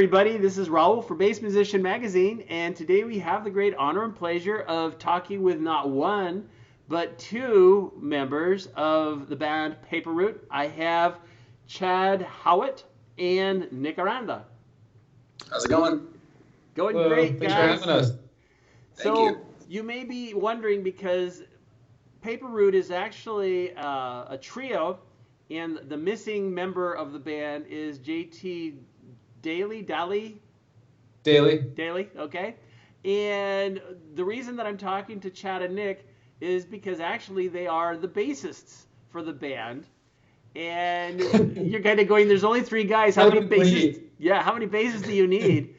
everybody. This is Raul for Bass Musician Magazine, and today we have the great honor and pleasure of talking with not one, but two members of the band Paper Route. I have Chad Howat and Nick Aranda. How's it going? Going great, guys. Thanks for having us. Thank you. You may be wondering because Paper Route is actually a trio, and the missing member of the band is JT Daly, okay. And the reason that I'm talking to Chad and Nick is because actually they are the bassists for the band. And you're kind of going, there's only three guys. How many bassists? Yeah, how many bassists do you need?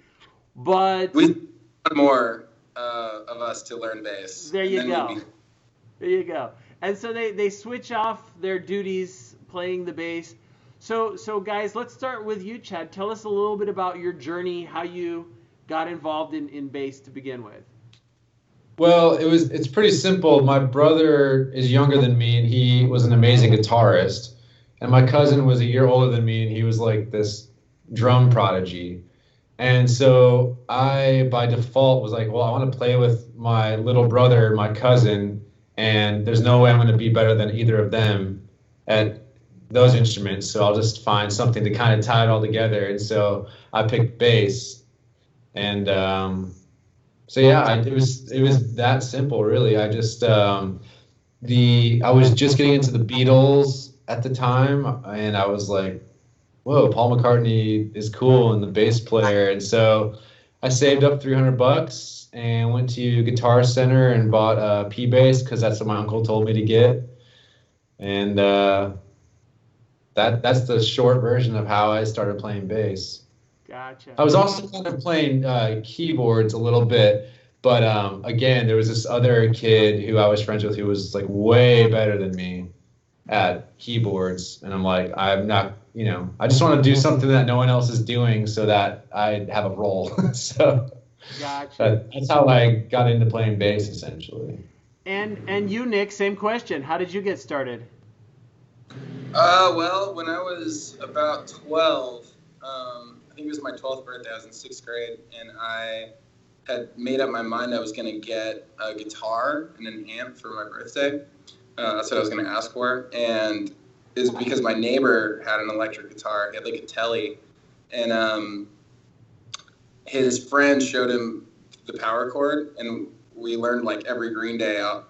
But we need more of us to learn bass. There you go. There you go. And so they switch off their duties playing the bass. So guys, let's start with you, Chad. Tell us a little bit about your journey, how you got involved in bass to begin with. Well, it's pretty simple. My brother is younger than me, and he was an amazing guitarist. And my cousin was a year older than me, and he was like this drum prodigy. And so I, by default, was like, well, I want to play with my little brother, my cousin, and there's no way I'm going to be better than either of them at those instruments, so I'll just find something to kind of tie it all together. And so I picked bass, and so yeah, it was that simple, really. I just I was just getting into the Beatles at the time, and I was like, whoa, Paul McCartney is cool and the bass player. And so I saved up $300 and went to Guitar Center and bought a P bass because that's what my uncle told me to get. And that's the short version of how I started playing bass. Gotcha. I was also kind of playing keyboards a little bit, but again, there was this other kid who I was friends with who was like way better than me at keyboards, and I'm like, I'm not, I just want to do something that no one else is doing so that I have a role. So gotcha. That's how I got into playing bass, essentially. And you, Nick, same question. How did you get started? Well, when I was about 12, I think it was my 12th birthday, I was in 6th grade, and I had made up my mind I was going to get a guitar and an amp for my birthday. That's what I was going to ask for, and it's because my neighbor had an electric guitar. He had like a Tele, and his friend showed him the power chord, and we learned like every Green Day out.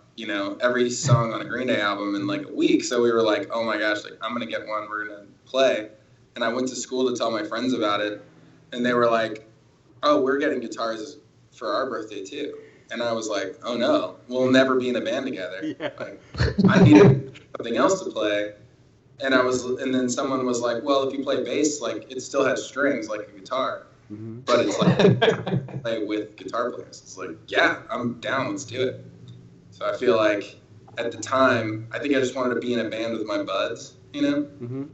Every song on a Green Day album in like a week. So we were like, oh my gosh, like I'm going to get one, we're going to play. And I went to school to tell my friends about it. And they were like, oh, we're getting guitars for our birthday too. And I was like, oh no, we'll never be in a band together. Yeah. Like, I needed something else to play. And then someone was like, well, if you play bass, like it still has strings like a guitar. Mm-hmm. But it's like play with guitar players. It's like, yeah, I'm down, let's do it. So I feel like at the time, I think I just wanted to be in a band with my buds, Mm-hmm.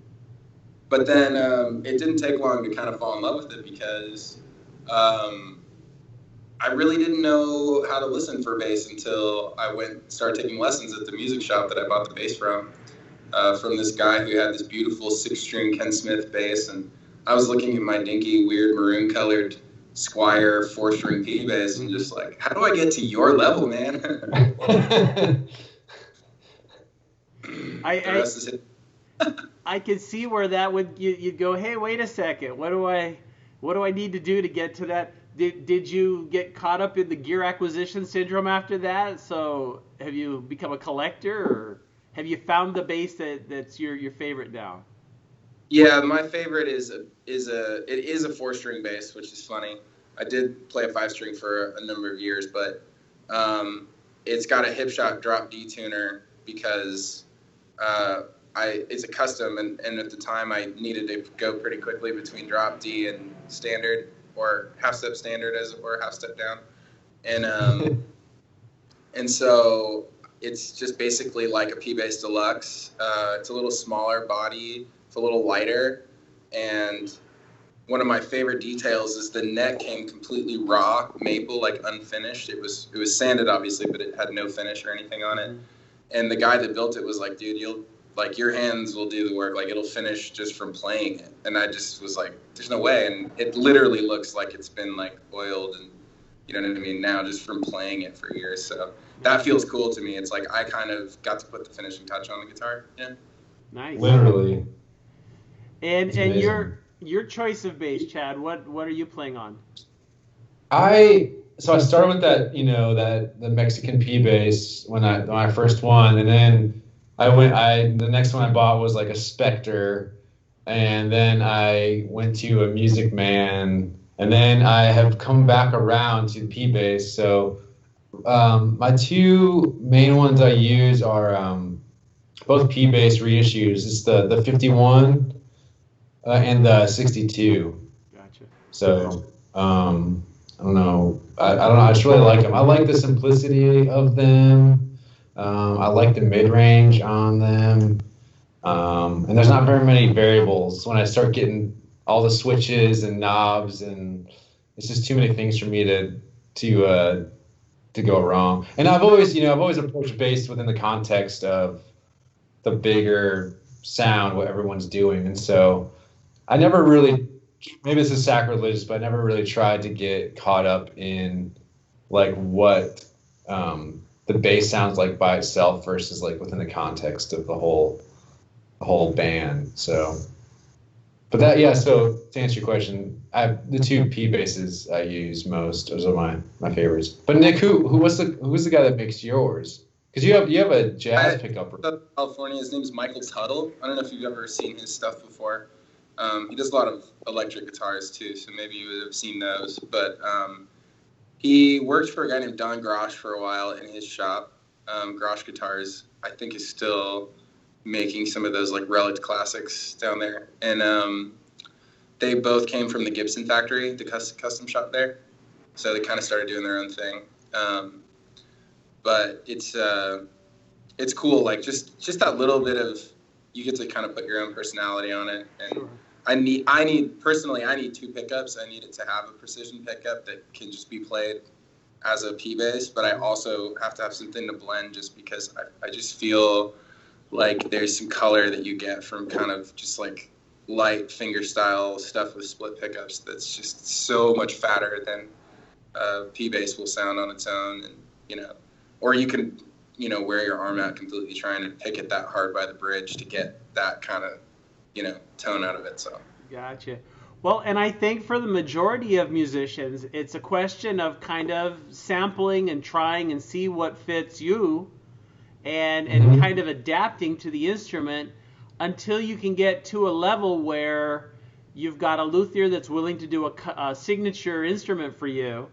But then it didn't take long to kind of fall in love with it because I really didn't know how to listen for bass until I started taking lessons at the music shop that I bought the bass from this guy who had this beautiful 6-string Ken Smith bass. And I was looking at my dinky, weird maroon-colored Squire 4-string P bass and just like, how do I get to your level, man? I could see where that would you'd go, hey, wait a second, what do I need to do to get to that? Did you get caught up in the gear acquisition syndrome after that? So have you become a collector, or have you found the bass that's your favorite now? Yeah, my favorite is a 4-string bass, which is funny. I did play a 5-string for a number of years, but it's got a Hipshot drop D tuner because it's a custom, and at the time I needed to go pretty quickly between drop D and standard, or half-step standard as it were, half-step down, and so it's just basically like a P-Bass Deluxe. It's a little smaller body. It's a little lighter, and one of my favorite details is the neck came completely raw maple, like unfinished. It was sanded obviously, but it had no finish or anything on it. And the guy that built it was like, dude, you'll like your hands will do the work. Like it'll finish just from playing it. And I just was like, there's no way. And it literally looks like it's been like oiled and, you know what I mean, now just from playing it for years. So that feels cool to me. It's like I kind of got to put the finishing touch on the guitar. Yeah. Nice. Literally. And your choice of bass, Chad, what are you playing on? So I started with that, the Mexican P bass when I first won, and then the next one I bought was like a Spectre, and then I went to a Music Man, and then I have come back around to the P bass. So my two main ones I use are both P bass reissues. It's the 51 and the 62. Gotcha. So I don't know. I don't know. I just really like them. I like the simplicity of them. I like the mid-range on them. And there's not very many variables when I start getting all the switches and knobs, and it's just too many things for me to go wrong. And I've always approached bass within the context of the bigger sound, what everyone's doing. And so I never really, maybe this is sacrilegious, but I never really tried to get caught up in like what the bass sounds like by itself versus like within the context of the whole band. So, but so to answer your question, the two P basses I use most. Those are my favorites. But Nick, who's the guy that makes yours? Because you have a jazz pickup. California. His name's Michael Tuttle. I don't know if you've ever seen his stuff before. He does a lot of electric guitars too, so maybe you would have seen those. But he worked for a guy named Don Grosh for a while in his shop. Grosh Guitars, I think, is still making some of those like relic classics down there. And they both came from the Gibson factory, the custom shop there. So they kind of started doing their own thing. But it's cool, like just that little bit of, you get to kind of put your own personality on it. And sure. I need two pickups. I need it to have a precision pickup that can just be played as a P bass, but I also have to have something to blend just because I just feel like there's some color that you get from kind of just like light finger style stuff with split pickups that's just so much fatter than P bass will sound on its own. And, or you can, wear your arm out completely trying to pick it that hard by the bridge to get that kind of, tone out of it. So. Gotcha. Well, and I think for the majority of musicians, it's a question of kind of sampling and trying and see what fits you and kind of adapting to the instrument until you can get to a level where you've got a luthier that's willing to do a signature instrument for you,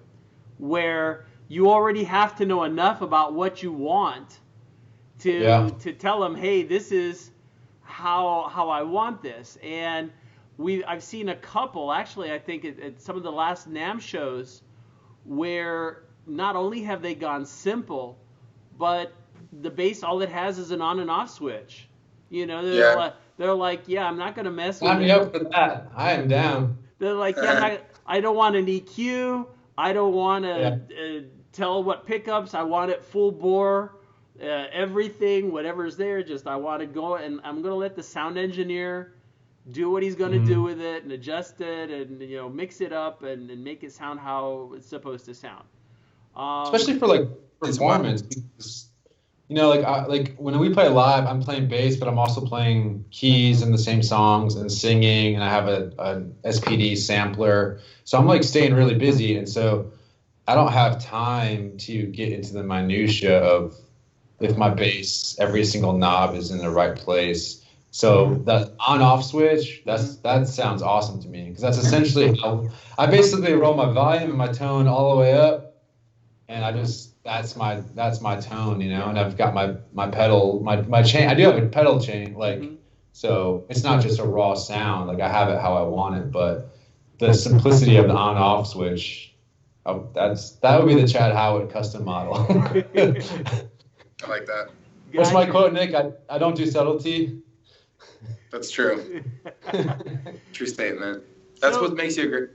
where you already have to know enough about what you want to tell them, hey, this is how I want this. And I've seen a couple, actually, I think at some of the last NAMM shows, where not only have they gone simple, but the bass, all it has is an on and off switch. They're like, yeah, I'm not going to mess with it. I'm up for that. I am down. They're like, yeah, I don't want an EQ. I don't want to tell what pickups. I want it full bore, everything, whatever's there. Just I want to go, and I'm going to let the sound engineer do what he's going to do with it and adjust it and, mix it up and make it sound how it's supposed to sound. Especially for like performance, because, like when we play live, I'm playing bass, but I'm also playing keys in the same songs and singing, and I have an SPD sampler. So I'm like staying really busy. And so I don't have time to get into the minutia of if my bass, every single knob is in the right place. So that on-off switch, that sounds awesome to me, because that's essentially how I basically roll my volume and my tone all the way up, and that's my tone, and I've got my pedal, my chain. I do have a pedal chain, so it's not just a raw sound. Like I have it how I want it, but the simplicity of the on-off switch, that would be the Chad Howat custom model. I like that. What's my quote, Nick? I don't do subtlety. That's true. True statement. That's what makes you a great.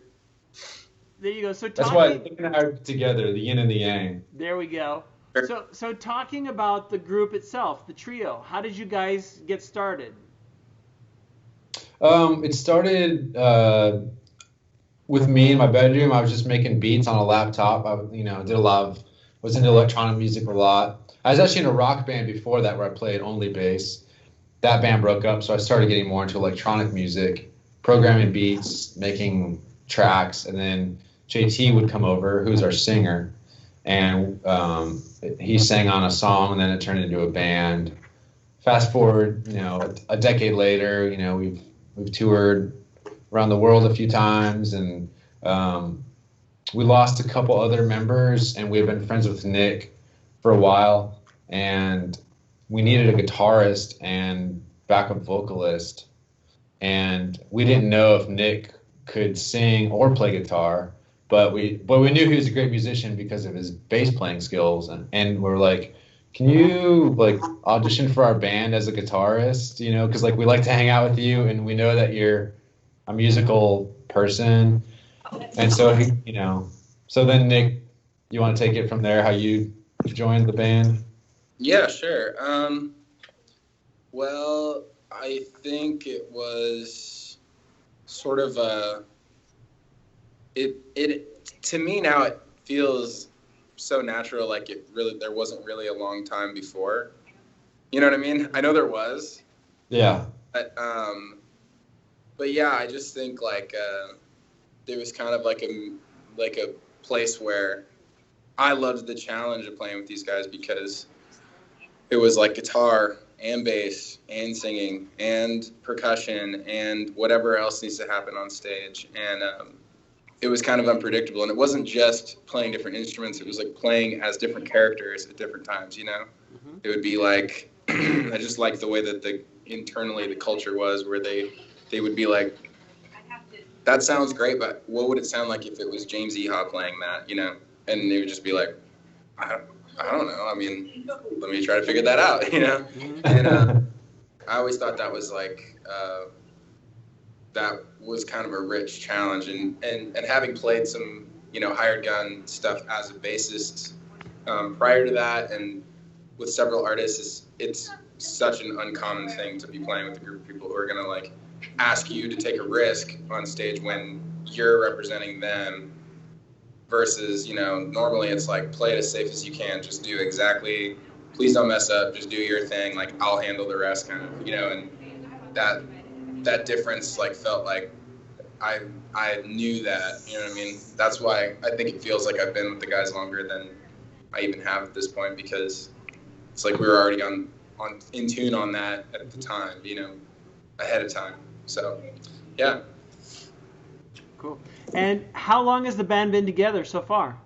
There you go. So that's why Nick and I are together, the yin and the yang. There we go. So talking about the group itself, the trio, how did you guys get started? It started with me in my bedroom. I was just making beats on a laptop. Did a lot of, was into electronic music a lot. I was actually in a rock band before that where I played only bass. That band broke up, so I started getting more into electronic music, programming beats, making tracks, and then JT would come over, who's our singer, and he sang on a song, and then it turned into a band. Fast forward, a decade later, we've toured around the world a few times, and we lost a couple other members, and we've been friends with Nick for a while, and we needed a guitarist and backup vocalist, and we didn't know if Nick could sing or play guitar, but we knew he was a great musician because of his bass playing skills, and we're like, can you like audition for our band as a guitarist, because like we like to hang out with you and we know that you're a musical person. And so so then Nick, you want to take it from there, how you joined the band? Yeah, sure. Well, I think it was sort of it to me now it feels so natural, like there wasn't really a long time before. You know what I mean? I know there was. Yeah. But yeah, I just think like there was kind of like a place where I loved the challenge of playing with these guys because it was like guitar and bass and singing and percussion and whatever else needs to happen on stage. And it was kind of unpredictable. And it wasn't just playing different instruments. It was like playing as different characters at different times, Mm-hmm. It would be like, I just liked the way that internally the culture was, where they would be like, that sounds great, but what would it sound like if it was James Eha playing that, And they would just be like, I don't know. I mean, let me try to figure that out, Mm-hmm. And I always thought that was like, that was kind of a rich challenge. And having played some, hired gun stuff as a bassist prior to that and with several artists, it's such an uncommon thing to be playing with a group of people who are going to like ask you to take a risk on stage when you're representing them versus, normally it's like play it as safe as you can, just do exactly, please don't mess up, just do your thing, like I'll handle the rest kind of, and that difference like felt like I knew that, you know what I mean? That's why I think it feels like I've been with the guys longer than I even have at this point, because it's like we were already in tune on that at the time, ahead of time. So, yeah. Cool. And how long has the band been together so far?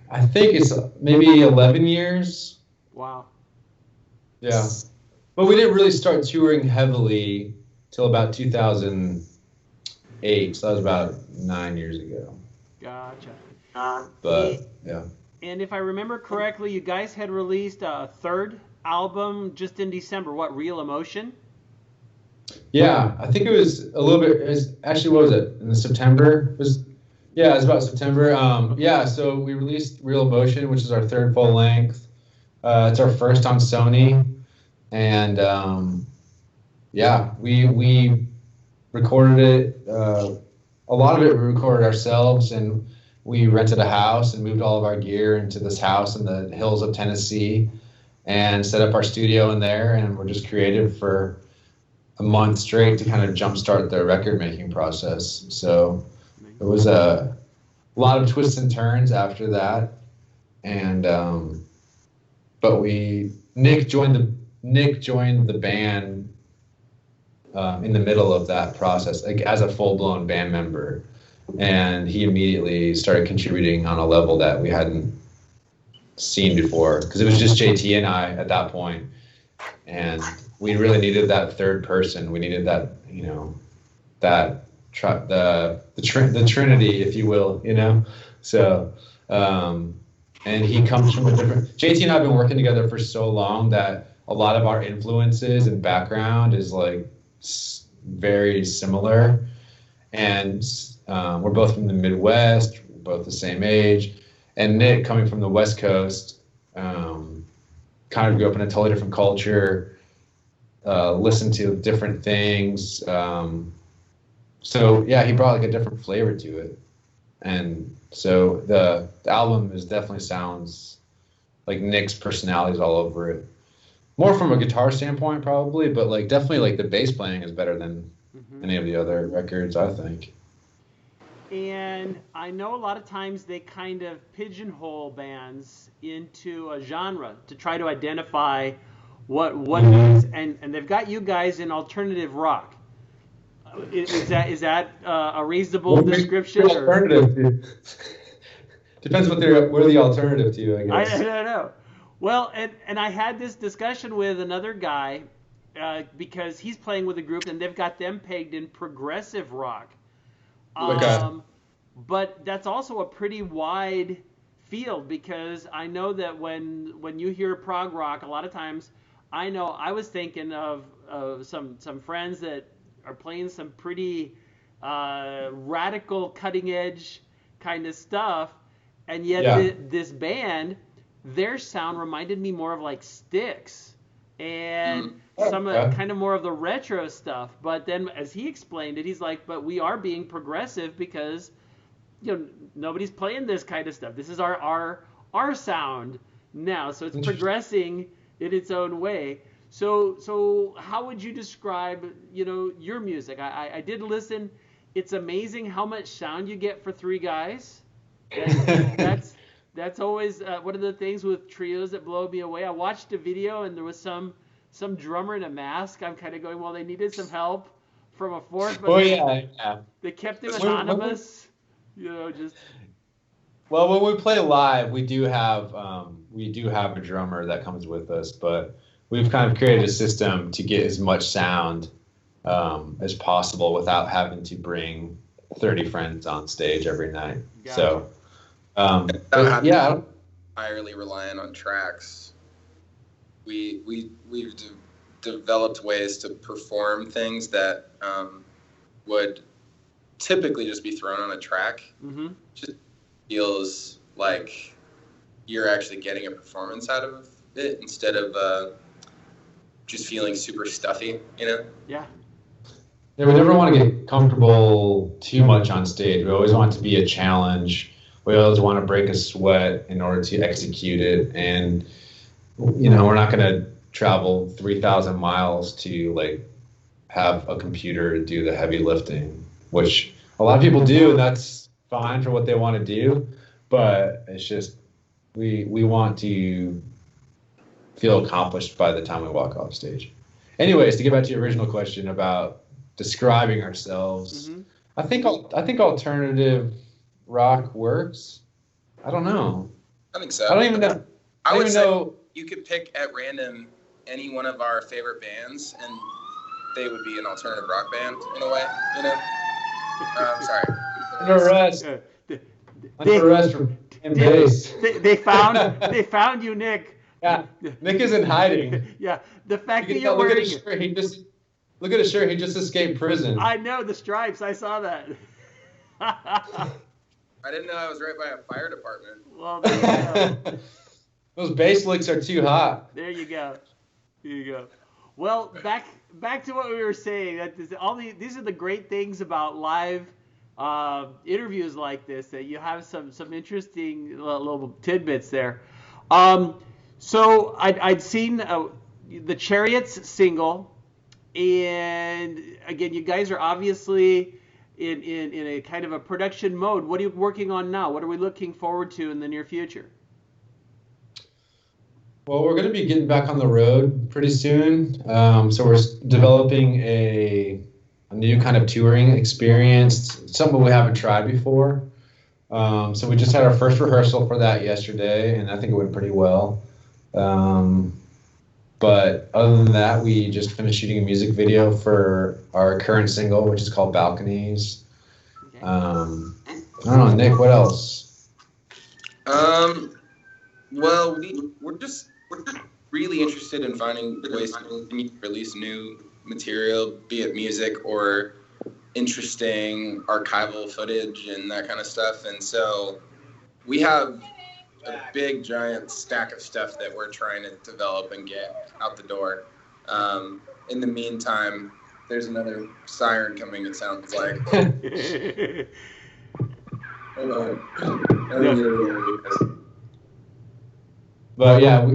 I think it's maybe 11 years. Wow. Yeah. But we didn't really start touring heavily till about 2008. So that was about 9 years ago. Gotcha. But, yeah. And if I remember correctly, you guys had released a third album just in December. What, Real Emotion? Yeah, I think it was a little bit. Actually, what was it? In September? It was about September. So we released Real Emotion, which is our third full length. It's our first on Sony, and we recorded it. A lot of it we recorded ourselves, and we rented a house and moved all of our gear into this house in the hills of Tennessee, and set up our studio in there, and we're just creative for a month straight to kind of jumpstart the record making process. So it was a lot of twists and turns after that, and but Nick joined the band in the middle of that process, like as a full-blown band member, and he immediately started contributing on a level that we hadn't seen before, because it was just JT and I at that point, and we really needed that third person. We needed that, the Trinity, if you will, So, and he comes from JT and I have been working together for so long that a lot of our influences and background is like very similar. And we're both from the Midwest, we're both the same age. And Nick, coming from the West Coast, kind of grew up in a totally different culture, listened to different things. So yeah, he brought like a different flavor to it. And so the album definitely sounds like Nick's personality is all over it. More from a guitar standpoint, probably, but like definitely like the bass playing is better than any of the other records, I think. And I know a lot of times they kind of pigeonhole bands into a genre to try to identify what it is, and they've got you guys in alternative rock. Is that a reasonable description? Alternative. Depends what we're the alternative to, I guess. I don't know. Well, and I had this discussion with another guy because he's playing with a group and they've got them pegged in progressive rock. But that's also a pretty wide field, because I know that when you hear prog rock, a lot of times I was thinking of some friends that are playing some pretty radical, cutting edge kind of stuff, and yet this band, their sound reminded me more of like Styx and kind of more of the retro stuff. But then as he explained it, he's like, but we are being progressive because nobody's playing this kind of stuff. This is our sound now, so it's progressing in its own way. So how would you describe your music? I did listen. It's amazing how much sound you get for three guys. That's always one of the things with trios that blow me away. I watched a video and there was some drummer in a mask. I'm kind of going, well, they needed some help from a fourth, but they kept him anonymous. Well, when we play live, we do have a drummer that comes with us, but we've kind of created a system to get as much sound as possible without having to bring 30 friends on stage every night. Gotcha. So, entirely reliant on tracks. We've developed ways to perform things that would typically just be thrown on a track. Just feels like you're actually getting a performance out of it instead of just feeling super stuffy, Yeah, we never want to get comfortable too much on stage. We always want it to be a challenge. We always want to break a sweat in order to execute it. And, we're not going to travel 3,000 miles to have a computer do the heavy lifting, which a lot of people do, and that's fine for what they want to do. But it's just, we want to feel accomplished by the time we walk off stage. Anyways, to get back to your original question about describing ourselves, I think alternative rock works. I don't know. I think so. I don't even know. I would say you could pick at random any one of our favorite bands, and they would be an alternative rock band in a way. Sorry. Under arrest from bass. They found you, Nick. Yeah, Nick is in hiding. Yeah, the fact that you're wearing look at his shirt. He just escaped prison. I know the stripes. I saw that. I didn't know I was right by a fire department. Well, there you go. Those bass licks are too hot. There you go. Well, back to what we were saying. That these are the great things about live interviews like this. That you have some interesting little tidbits there. So I'd seen the Chariots single, and again, you guys are obviously in a kind of a production mode. What are you working on now? What are we looking forward to in the near future? Well, we're going to be getting back on the road pretty soon. So we're developing a new kind of touring experience, something we haven't tried before. So we just had our first rehearsal for that yesterday, and I think it went pretty well. But other than that, we just finished shooting a music video for our current single, which is called Balconies. I don't know, Nick, what else? Well, we're just really interested in finding ways to release new material, be it music or interesting archival footage and that kind of stuff. And so we have a big giant stack of stuff that we're trying to develop and get out the door. In the meantime, there's another siren coming, it sounds like. Hold on. But yeah,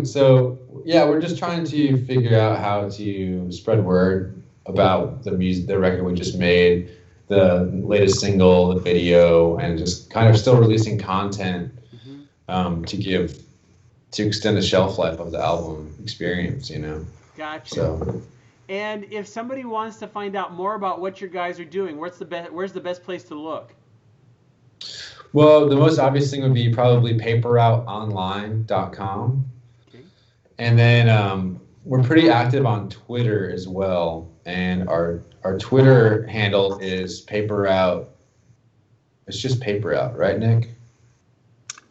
we're just trying to figure out how to spread word about the music, the record we just made, the latest single, the video, and just kind of still releasing content to extend the shelf life of the album experience, you know. Gotcha. So. And if somebody wants to find out more about what your guys are doing, where's the best place to look? Well, the most obvious thing would be probably paperrouteonline.com. Okay. And then we're pretty active on Twitter as well. And our Twitter handle is Paper Route. It's just Paper Route, right, Nick?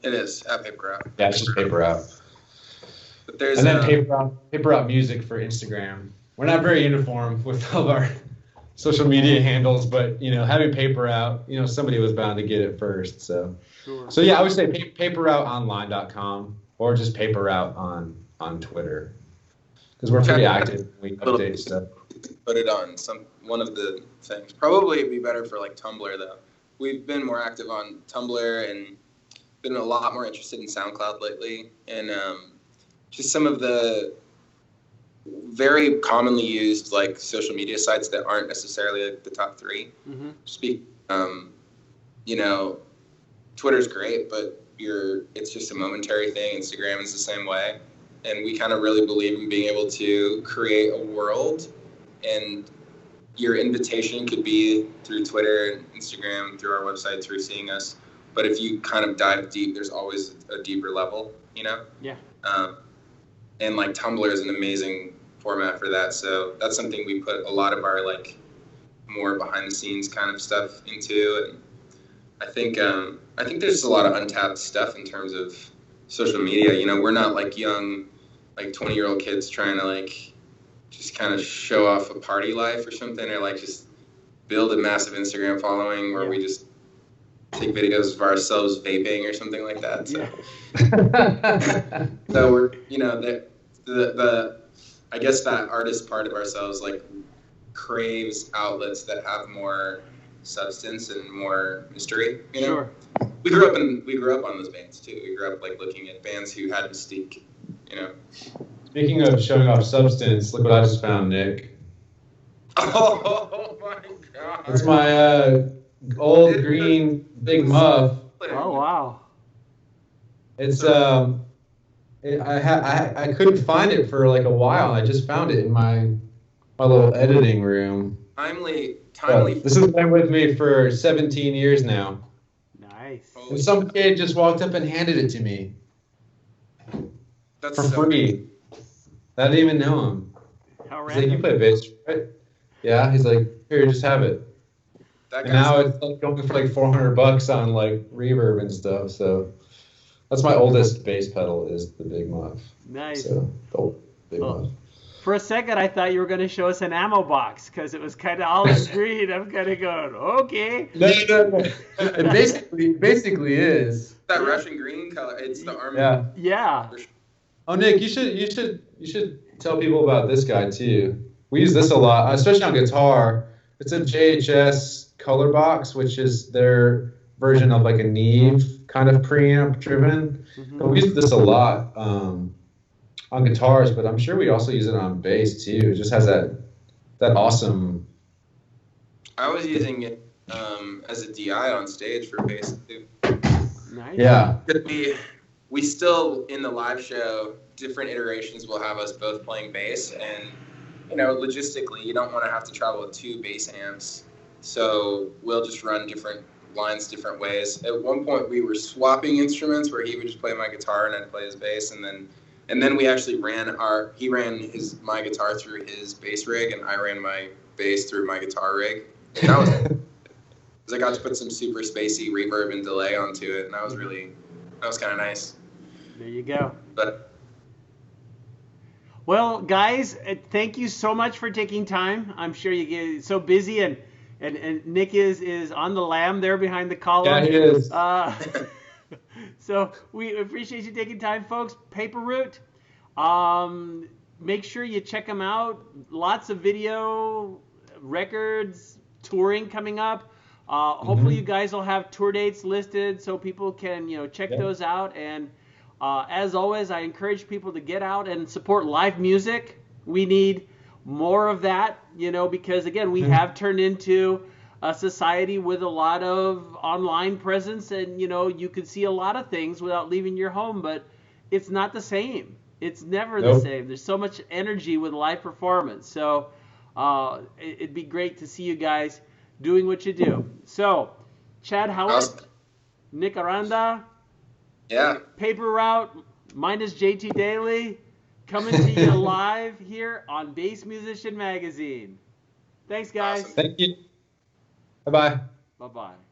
It is, at Paper Route. Yeah, it's just Paper Route. But there's and then Paper Route Music for Instagram. We're not very uniform with all of our social media handles, but, you know, having Paper Route, you know, somebody was bound to get it first. So, sure. So yeah, I would say paperrouteonline.com or just Paper Route on Twitter, because we're pretty active. We update stuff. Put it on one of the things. Probably it'd be better for like Tumblr though. We've been more active on Tumblr and been a lot more interested in SoundCloud lately, and just some of the very commonly used like social media sites that aren't necessarily like the top three. Mm-hmm. You know, Twitter's great, but it's just a momentary thing. Instagram is the same way, and we kind of really believe in being able to create a world, and your invitation could be through Twitter and Instagram, through our website, through seeing us. But if you kind of dive deep, there's always a deeper level, you know? Yeah. And like Tumblr is an amazing format for that. So that's something we put a lot of our like more behind the scenes kind of stuff into. And I think there's just a lot of untapped stuff in terms of social media. You know, we're not like young, like 20-year-old kids trying to like just kind of show off a party life or something, or like just build a massive Instagram following where we just take videos of ourselves vaping or something like that. So, so we're, you know, the I guess that artist part of ourselves like craves outlets that have more substance and more mystery. You know, sure. We grew up on those bands too. We grew up like looking at bands who had mystique. You know. Speaking of showing off substance, look what I just found, Nick. Oh my God! It's my old green Big Muff. Oh wow! It's I couldn't find it for like a while. I just found it in my little editing room. Timely. This has been with me for 17 years now. Nice. And some kid just walked up and handed it to me. That's for so free. I didn't even know him. How He's random. like, "You play bass, right?" Yeah. He's like, "Here, just have it." And now it's like going for like $400 on like reverb and stuff. So that's my oldest bass pedal is the Big Muff. Nice. So the old Big Muff. For a second, I thought you were going to show us an ammo box because it was kind of olive green. I'm kind of going, okay. No. It basically is. That Russian green color. It's the army. Yeah. Oh, Nick, you should tell people about this guy too. We use this a lot, especially on guitar. It's a JHS color box, which is their version of like a Neve kind of preamp driven. Mm-hmm. We use this a lot on guitars, but I'm sure we also use it on bass too. It just has that awesome. I was using it as a DI on stage for bass too. Nice. Yeah. We still in the live show, different iterations will have us both playing bass, and you know, logistically, you don't want to have to travel with two bass amps, so we'll just run different lines different ways. At one point, we were swapping instruments where he would just play my guitar and I'd play his bass, and then we actually ran my guitar through his bass rig, and I ran my bass through my guitar rig. And that was because I got to put some super spacey reverb and delay onto it, and that was kind of nice. There you go. But well, guys, thank you so much for taking time. I'm sure you get so busy, and Nick is on the lam there behind the column. Yeah, he is. So we appreciate you taking time, folks. Paper Route. Make sure you check them out. Lots of video, records, touring coming up. Hopefully you guys will have tour dates listed so people can, check those out. And as always, I encourage people to get out and support live music. We need more of that, because again, we have turned into a society with a lot of online presence, and you can see a lot of things without leaving your home, but it's not the same. It's never the same. There's so much energy with live performance. So it'd be great to see you guys doing what you do. So, Chad Howat, Nick Aranda, Paper Route, mine is JT Daly, coming to you live here on Bass Musician Magazine. Thanks, guys. Thank you. Bye-bye. Bye-bye.